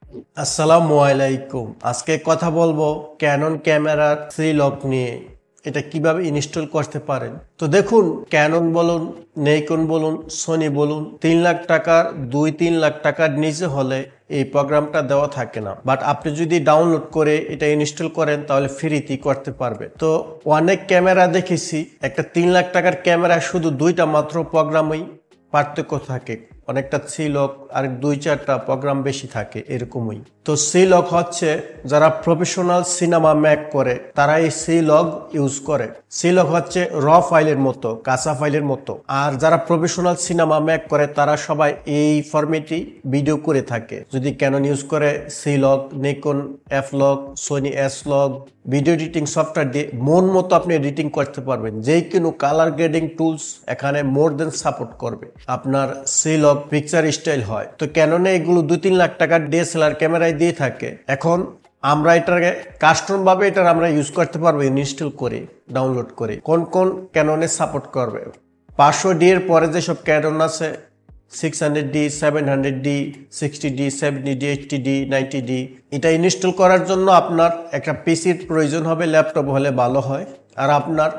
আসসালামু আলাইকুম। আজকে কথা বলবো ক্যানন ক্যামেরার থ্রি লক নিয়ে। এটা কিভাবে ইনস্টল করতে পারেন। তো দেখুন, ক্যানন বলুন, নেইকন বলুন, সোনি বলুন, 3 লাখ টাকার 2-3 লাখ টাকার নিচে হলে এই প্রোগ্রামটা দেওয়া থাকে না। বাট আপনি যদি ডাউনলোড করে এটা ইনস্টল করেন তাহলে ফ্রিতেই করতে পারবেন। তো অনেক ক্যামেরা দেখেছি, একটা 3 লাখ টাকার ক্যামেরা শুধু 2টা মাত্র প্রোগ্রামই পার্থক্য থাকে। অনেকটা সি লক আর 2-4টা প্রোগ্রাম বেশি থাকে এরকমই। তো সি লক হচ্ছে যারা প্রফেশনাল সিনেমা মেক করে তারা এই সি লক ইউজ করে। সি লক হচ্ছে র ফাইলের মতো, কাঁচা ফাইলের মতো। আর যারা প্রফেশনাল সিনেমা মেক করে তারা সবাই এই ফরম্যাটই ভিডিও করে থাকে। যদি ক্যানন ইউজ করে C lock, Nikon F lock, Sony S lock, video editing software দিয়ে মন মতো আপনি এডিটিং করতে পারবেন। যেই কোনো কালার গ্রেডিং টুলস এখানে মোর দেন সাপোর্ট করবে। আপনার সি লক পিকচার স্টাইল হয়। তো ক্যাননে এগুলো 2-3 লাখ টাকার ডিএসএলআর ক্যামেরায় দিয়ে থাকে। এখন আমরা এটাকে কাস্টম ভাবে আমরা ইউজ করতে পারবো ইনস্টল করে, ডাউনলোড করে। কোন কোন ক্যাননে সাপোর্ট করবে? 500D এর পরে যেসব ক্যানন আছে, 600D, 700D, 60D, 70D, 80D, 90D, এটা ইনস্টল করার জন্য আপনার একটা পিসির প্রয়োজন হবে, ল্যাপটপ হলে ভালো হয়। আর আপনার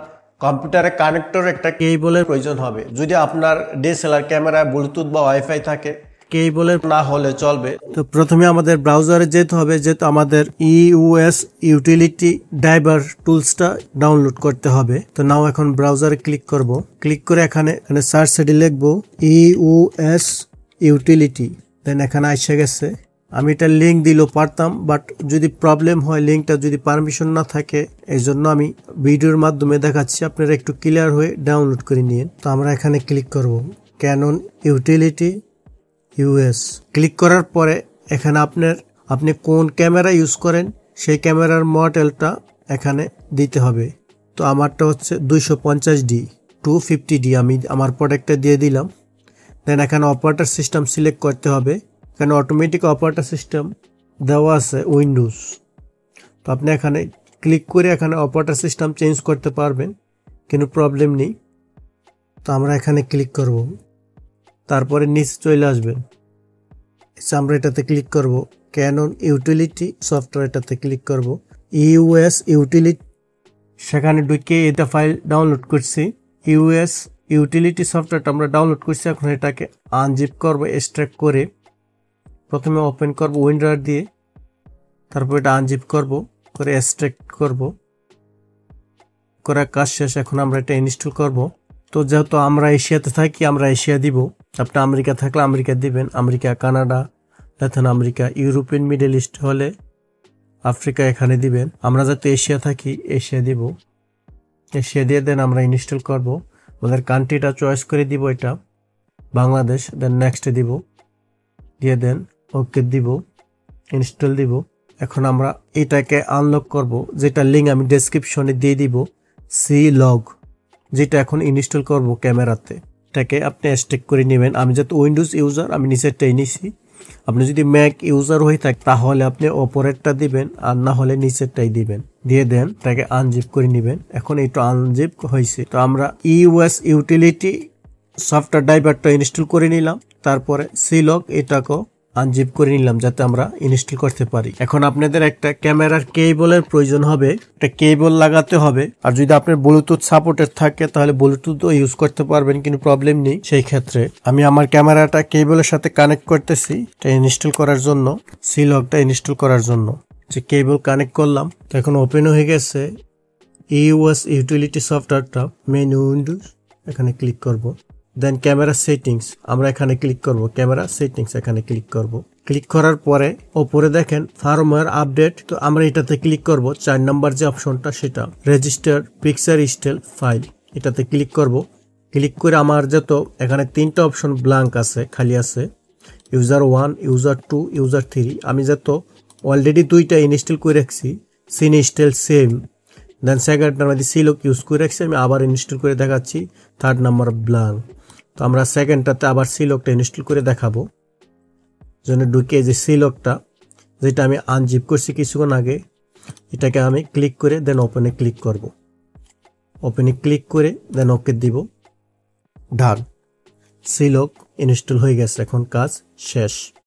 কম্পিউটারে কানেক্টর একটা কেবলের প্রয়োজন হবে। যদি আপনার ডিএসএলআর ক্যামেরায় ব্লুটুথ বা ওয়াইফাই থাকে, কেবলের না হলে চলবে। তো প্রথমে আমাদের ব্রাউজারে যেতে হবে, যেহেতু আমাদের ইউএস ইউটিলিটি ড্রাইভার টুলসটা ডাউনলোড করতে হবে। তো নাও এখন ব্রাউজারে ক্লিক করব। ক্লিক করে এখানে সার্চ সেটি লিখবো ইউএস ইউটিলিটি। দেন এখানে এসে গেছে। আমি এটা লিঙ্ক দিলেও পারতাম, বাট যদি প্রবলেম হয়, লিঙ্কটা যদি পারমিশন না থাকে, এই জন্য আমি ভিডিওর মাধ্যমে দেখাচ্ছি। আপনারা একটু ক্লিয়ার হয়ে ডাউনলোড করে নিন। তো আমরা এখানে ক্লিক করব ক্যানন ইউটিলিটি ইউএস। ক্লিক করার পরে এখানে আপনি কোন ক্যামেরা ইউজ করেন সেই ক্যামেরার মডেলটা এখানে দিতে হবে। তো আমারটা হচ্ছে 250D 250D। আমি আমার প্রোডাক্টটা দিয়ে দিলাম। দেন এখানে অপারেটর সিস্টেম সিলেক্ট করতে হবে। এখানে অটোমেটিক অপারেটর সিস্টেম দেওয়া আছে উইন্ডোজ। তো আপনি এখানে ক্লিক করে এখানে অপারেটর সিস্টেম চেঞ্জ করতে পারবেন, কোনো প্রবলেম নেই। তো আমরা এখানে ক্লিক করব, তারপরে নিচে চলে আসবেন। আমরা এটাতে ক্লিক করব ক্যানন ইউটিলিটি সফটওয়্যার, এটাতে ক্লিক করব ইউএস ইউটিলিটি। সেখানে ঢুকে এটা ফাইল ডাউনলোড করছি। ইউএস ইউটিলিটি সফটওয়্যারটা আমরা ডাউনলোড করছি। এখন এটাকে আনজিপ করব, এক্সট্রাক্ট করে প্রথমে ওপেন করব উইন্ডোর দিয়ে, তারপর এটা আনজিপ করব, করে এক্সট্রাক্ট করব। করার কাজ শেষ। এখন আমরা এটা ইনস্টল করব। তো যেহেতু আমরা এশিয়াতে থাকি, আমরা এশিয়া দিব। আপনি আমেরিকা থাকলে আমেরিকা দিবেন, America, Canada, Latin America, European, middle east হলে আফ্রিকা এখানে দিবেন। আমরা যাতে এশিয়া থাকি, এশিয়া দিব। এশিয়া দিয়ে দেন আমরা ইনস্টল করব। আমাদের কান্ট্রিটা চয়েস করে দিব, এটা বাংলাদেশ। দেন নেক্সট দিব, দিয়ে দেন ওকে দিব, ইনস্টল দিব। এখন আমরা এটাকে আনলক করব, যেটা লিঙ্ক আমি ডেসক্রিপশনে দিয়ে দিব। সি লগ, যেটা এখন ইনস্টল করব ক্যামেরাতে, এটাকে আপনি এক্সট্রাক্ট করে নেবেন। আমি যেহেতু উইন্ডোজ ইউজার, আমি নিচেরটাই নিছি। আপনি যদি ম্যাক ইউজার হয়ে থাকে তাহলে আপনি ওপরেরটা দিবেন, আর না হলে নিচেরটাই দিবেন। দিয়ে দেন এটাকে আনজিপ করে নেবেন। এখন এটা আনজিপ হয়েছে। তো আমরা ইউএস ইউটিলিটি সফটওয়্যার ড্রাইভারটা ইনস্টল করে নিলাম। তারপরে সি লগ এটাকেও আনজিপ করে নিলাম যাতে আমরা ইনস্টল করতে পারি। এখন আপনাদের একটা ক্যামেরার কেবলের প্রয়োজন হবে, একটা কেবল লাগাতে হবে। আর যদি আপনার ব্লুটুথ সাপোর্টেড থাকে তাহলে ব্লুটুথও ইউজ করতে পারবেন, কিন্তু প্রবলেম নেই। সেই ক্ষেত্রে আমি আমার ক্যামেরাটা কেবলের সাথে কানেক্ট করতেছি, এটা ইনস্টল করার জন্য, সি লগটা ইনস্টল করার জন্য। যে কেবল কানেক্ট করলাম, তো এখন ওপেন হয়ে গেছে ইউএস ইউটিলিটি সফটওয়্যারটা। মেনু উইন্ডোজ, এখানে ক্লিক করব। দেন ক্যামেরা সেটিংস, আমরা এখানে ক্লিক করব। ক্যামেরা সেটিংস এখানে ক্লিক করব। ক্লিক করার পরে ওপরে দেখেন ফার্মওয়্যার আপডেট। তো আমরা এটাতে ক্লিক করব। 4 নম্বর যে অপশনটা, সেটা রেজিস্টার পিকচার স্টাইল ফাইল, এটাতে ক্লিক করব। ক্লিক করে আমার যত এখানে 3টা অপশন ব্ল্যাঙ্ক আছে, খালি আছে, ইউজার 1, ইউজার 2, ইউজার 3। আমি যত অলরেডি 2টা ইনস্টল করে রাখছি, সিন স্টাইল সেম। দেন সেকেন্ডটার মধ্যে সি লক ইউজ করে রাখছি, আমি আবার ইনস্টল করে দেখাচ্ছি। 3rd number blank. তো আমরা সেকেন্ডটাতে আবার সি লগটা ইনস্টল করে দেখাবো। জন্য ঢুকে যে সি লগটা, যেটা আমি আনজিপ করছি কিছুক্ষণ আগে, এটাকে আমি ক্লিক করে দেন ওপেনে ক্লিক করব। ওপেনে ক্লিক করে দেন ওকে দিব। ডান, সি লগ ইনস্টল হয়ে গেছে। এখন কাজ শেষ।